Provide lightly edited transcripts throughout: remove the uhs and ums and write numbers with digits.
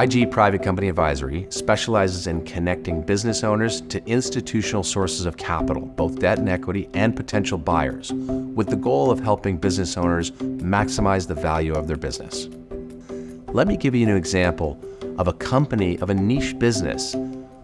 IG Private Company Advisory specializes in connecting business owners to institutional sources of capital, both debt and equity, and potential buyers, with the goal of helping business owners maximize the value of their business. Let me give you an example of a niche business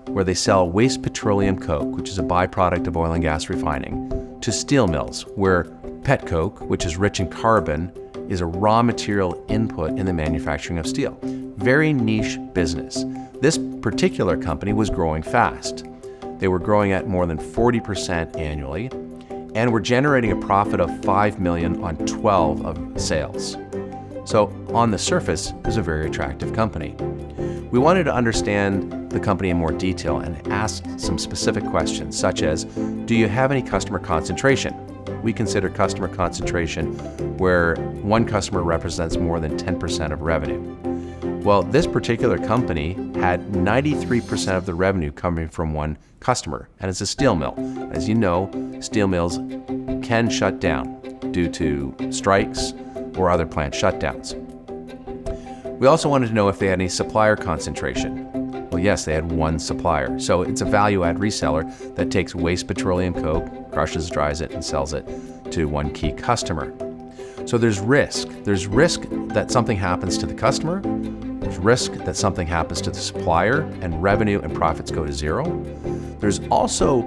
where they sell waste petroleum coke, which is a byproduct of oil and gas refining, to steel mills, where pet coke, which is rich in carbon, is a raw material input in the manufacturing of steel. Very niche business. This particular company was growing fast. They were growing at more than 40% annually and were generating a profit of $5 million on 12 of sales. So on the surface, it was a very attractive company. We wanted to understand the company in more detail and ask some specific questions, such as, do you have any customer concentration? We consider customer concentration where one customer represents more than 10% of revenue. Well, this particular company had 93% of the revenue coming from one customer, and it's a steel mill. As you know, steel mills can shut down due to strikes or other plant shutdowns. We also wanted to know if they had any supplier concentration. Well, yes, they had one supplier. So it's a value-add reseller that takes waste petroleum coke, crushes, dries it, and sells it to one key customer. So there's risk. There's risk that something happens to the customer. There's risk that something happens to the supplier and revenue and profits go to zero. There's also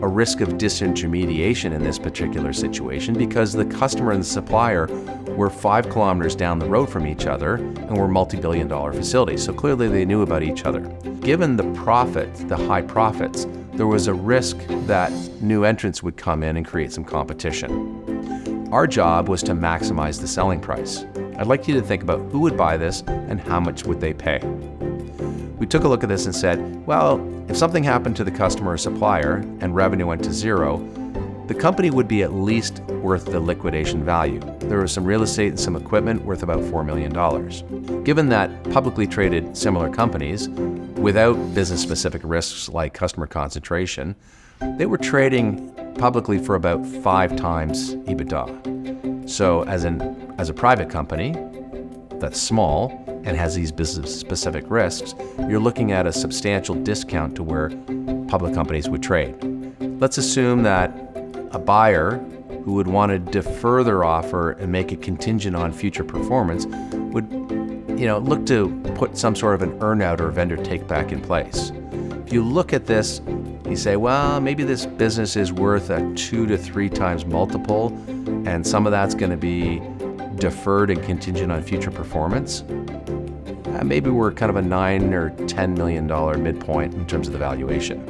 a risk of disintermediation in this particular situation because the customer and the supplier were 5 kilometers down the road from each other and were multi-billion-dollar facilities. So clearly they knew about each other. Given the profit, the high profits, there was a risk that new entrants would come in and create some competition. Our job was to maximize the selling price. I'd like you to think about who would buy this and how much would they pay. We took a look at this and said, well, if something happened to the customer or supplier and revenue went to zero, the company would be at least worth the liquidation value. There was some real estate and some equipment worth about $4 million. Given that publicly traded similar companies, without business-specific risks like customer concentration, they were trading publicly for about 5 times EBITDA. So as a private company that's small and has these business-specific risks, you're looking at a substantial discount to where public companies would trade. Let's assume that a buyer who would want to defer their offer and make it contingent on future performance would, look to put some sort of an earn-out or vendor take-back in place. If you look at this, you say, well, maybe this business is worth a 2 to 3 times multiple, and some of that's going to be deferred and contingent on future performance. Maybe we're kind of a $9 or $10 million midpoint in terms of the valuation.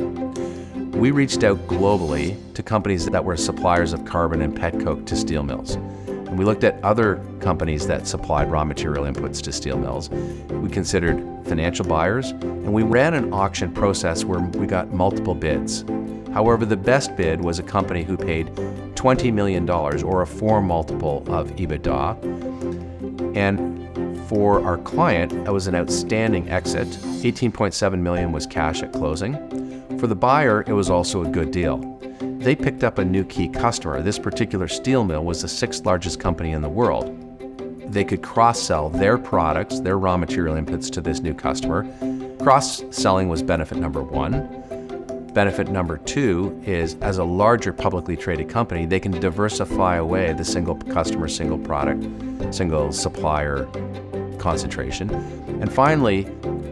We reached out globally to companies that were suppliers of carbon and pet coke to steel mills. And we looked at other companies that supplied raw material inputs to steel mills. We considered financial buyers, and we ran an auction process where we got multiple bids. However, the best bid was a company who paid $20 million, or a 4 multiple of EBITDA. And for our client, that was an outstanding exit. $18.7 million was cash at closing. For the buyer, it was also a good deal. They picked up a new key customer. This particular steel mill was the 6th largest company in the world. They could cross-sell their products, their raw material inputs to this new customer. Cross-selling was benefit number 1. Benefit number 2 is, as a larger publicly traded company, they can diversify away the single customer, single product, single supplier concentration. And finally,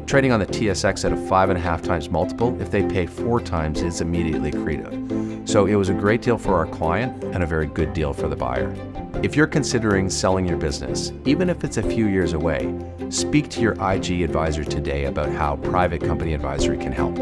trading on the TSX at a 5.5 times multiple, if they pay 4 times, it's immediately accretive. So it was a great deal for our client and a very good deal for the buyer. If you're considering selling your business, even if it's a few years away, speak to your IG advisor today about how private company advisory can help.